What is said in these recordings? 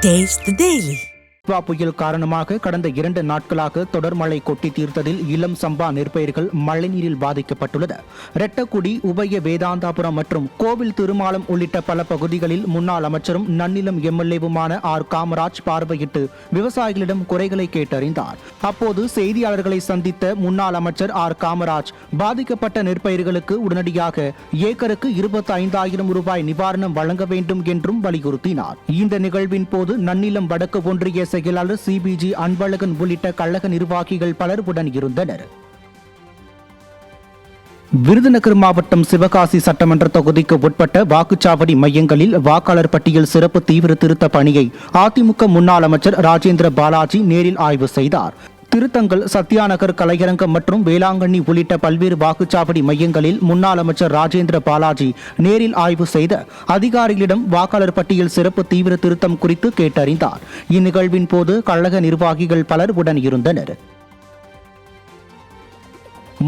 Taste the Daily. Nipah புயல் காரணமாக கடந்த 2 நாட்களாக தொடர் மழை கொட்டி தீர்த்ததில் இளம் சம்பா நெற்பயிர்கள் மழைநீரில் பாதிக்கப்பட்டுள்ளது. ரெட்டக்குடி, உபய வேதாந்தாபுரம் மற்றும் கோவில் திருமாலம் உள்ளிட்ட பல பகுதிகளில் முன்னாள் அமைச்சரும் நன்னிலம் எம்எல்ஏவுமான ஆர் காமராஜ் பார்வையிட்டு விவசாயிகளிடம் குறைகளை கேட்டறிந்தார். அப்போது செய்தியாளர்களை சந்தித்த முன்னாள் அமைச்சர் ஆர் காமராஜ் பாதிக்கப்பட்ட நெற்பயிர்களுக்கு உடனடியாக ஏக்கருக்கு 25,000 ரூபாய் நிவாரணம் வழங்க வேண்டும் என்றும் வலியுறுத்தினார். இந்த நிகழ்வின் போது நன்னிலம் வடக்கு ஒன்றிய செயலாளர் சிபிஜி அன்பழகன் உள்ளிட்ட கழக நிர்வாகிகள் பலர் உடன் இருந்தனர். விருதுநகர் மாவட்டம் சிவகாசி சட்டமன்ற தொகுதிக்கு உட்பட்ட வாக்குச்சாவடி மையங்களில் வாக்காளர் பட்டியல் சிறப்பு தீவிர திருத்த பணியை அதிமுக முன்னாள் அமைச்சர் ராஜேந்திர பாலாஜி நேரில் ஆய்வு செய்தார். திருத்தங்கல், சத்யாநகர், கலையரங்கம் மற்றும் வேளாங்கண்ணி உள்ளிட்ட பல்வேறு வாக்குச்சாவடி மையங்களில் முன்னாள் அமைச்சர் ராஜேந்திர பாலாஜி நேரில் ஆய்வு செய்த அதிகாரிகளிடம் வாக்காளர் பட்டியல் சிறப்பு தீவிர திருத்தம் குறித்து கேட்டறிந்தார். இந்நிகழ்வின் போது கழக நிர்வாகிகள் பலர் உடன் இருந்தனர்.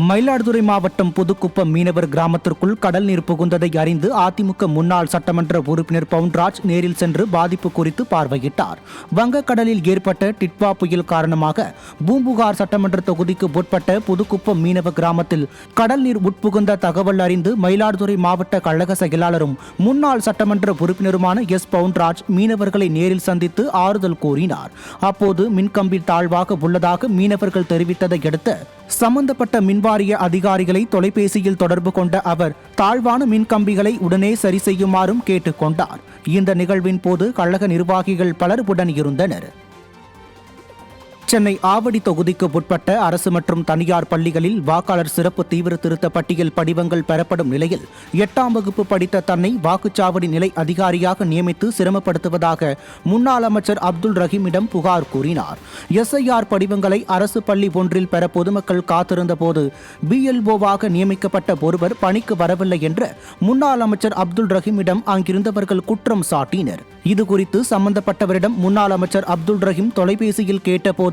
மயிலாடுதுறை மாவட்டம் புதுக்குப்பம் மீனவர் கிராமத்திற்குள் கடல் நீர் புகுந்ததை அறிந்து அதிமுக முன்னாள் சட்டமன்ற உறுப்பினர் பவுன்ராஜ் நேரில் சென்று பாதிப்பு குறித்து பார்வையிட்டார். வங்கக்கடலில் ஏற்பட்ட டிட்வா புயல் காரணமாக பூம்புகார் சட்டமன்ற தொகுதிக்கு உட்பட்ட புதுக்குப்பம் மீனவ கிராமத்தில் கடல் நீர் உட்புகுந்த தகவல் அறிந்து மயிலாடுதுறை மாவட்ட கழக செயலாளரும் முன்னாள் சட்டமன்ற உறுப்பினருமான எஸ் பவுன்ராஜ் மீனவர்களை நேரில் சந்தித்து ஆறுதல் கூறினார். அப்போது மின்கம்பி தாழ்வாக உள்ளதாக மீனவர்கள் தெரிவித்ததை அடுத்து சம்பந்தப்பட்ட மின்வாரிய அதிகாரிகளை தொலைபேசியில் தொடர்பு கொண்ட அவர் தாழ்வான மின்கம்பிகளை உடனே சரி செய்யுமாறும் கேட்டுக்கொண்டார். இந்த நிகழ்வின் போது கழக நிர்வாகிகள் பலர் உடன் இருந்தனர். சென்னை ஆவடி தொகுதிக்கு உட்பட்ட அரசு மற்றும் தனியார் பள்ளிகளில் வாக்காளர் சிறப்பு தீவிர திருத்த பட்டியல் படிவங்கள் பெறப்படும் நிலையில் 8ஆம் வகுப்பு படித்த தன்னை வாக்குச்சாவடி நிலை அதிகாரியாக நியமித்து சிரமப்படுத்துவதாக முன்னாள் அமைச்சர் அப்துல் ரஹீமிடம் புகார் கூறினார். எஸ்ஐஆர் படிவங்களை அரசு பள்ளி ஒன்றில் பெற பொதுமக்கள் காத்திருந்த போது பிஎல்ஓவாக நியமிக்கப்பட்ட ஒருவர் பணிக்கு வரவில்லை என்று முன்னாள் அமைச்சர் அப்துல் ரஹீமிடம் அங்கிருந்தவர்கள் குற்றம் சாட்டினர். இதுகுறித்து சம்பந்தப்பட்டவரிடம் முன்னாள் அமைச்சர் அப்துல் ரஹீம் தொலைபேசியில் கேட்டபோது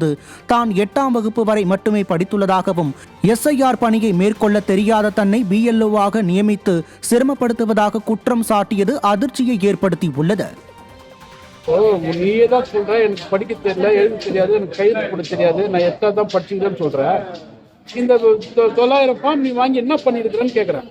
தான் 8ஆம் வகுப்பு வரை மட்டுமே படித்துள்ளதாகவும் எஸ்ஐஆர் பணியை மேற்கொள்ள தெரியாத தன்னை பிஎல்ஓவாக நியமித்து சிரமப்படுத்துவதாக குற்றம் சாட்டியது அதிர்ச்சியை ஏற்படுத்தி உள்ளது. நீயே தான் சொல்ற, எனக்கு படிக்க தெரியல, எழுத தெரியாது, எனக்கு கையெழுத்து போட தெரியாது, நான் 8ஆவது தான் படிச்சுக்கிறேன்னு சொல்றேன். இந்த 9,000 ஃபார்ம் நீ வாங்கி என்ன பண்ணிருக்கிறேன்னு கேட்கிறேன்.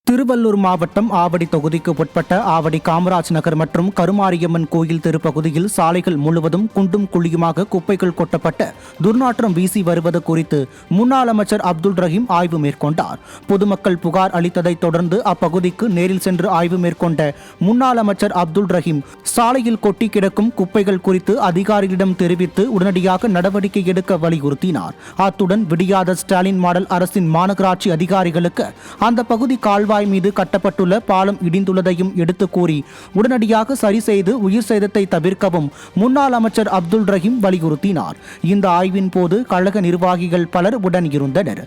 திருவள்ளூர் மாவட்டம் ஆவடி தொகுதிக்கு உட்பட்ட ஆவடி காமராஜ் நகர் மற்றும் கருமாரியம்மன் கோயில் தெருப்பகுதியில் சாலைகள் முழுவதும் குண்டும் குழியுமாக குப்பைகள் கொட்டப்பட்ட துர்நாற்றம் வீசி வருவது குறித்து முன்னாள் அமைச்சர் அப்துல் ரஹீம் ஆய்வு மேற்கொண்டார். பொதுமக்கள் புகார் அளித்ததை தொடர்ந்து அப்பகுதிக்கு நேரில் சென்று ஆய்வு மேற்கொண்ட முன்னாள் அமைச்சர் அப்துல் ரஹீம் சாலையில் கொட்டி கிடக்கும் குப்பைகள் குறித்து அதிகாரிகளிடம் தெரிவித்து உடனடியாக நடவடிக்கை எடுக்க வலியுறுத்தினார். அத்துடன் விடியாத ஸ்டாலின் மாடல் அரசின் மாநகராட்சி அதிகாரிகளுக்கு அந்த பகுதி கால்வாய் மீது கட்டப்பட்டுள்ள பாலம் இடிந்துள்ளதையும் எடுத்து கூறி உடனடியாக சரி செய்து உயிர் சேதத்தை தவிர்க்கவும் முன்னாள் அமைச்சர் அப்துல் ரஹீம் வலியுறுத்தினார். இந்த ஆய்வின் போது கழக நிர்வாகிகள் பலர் உடன் இருந்தனர்.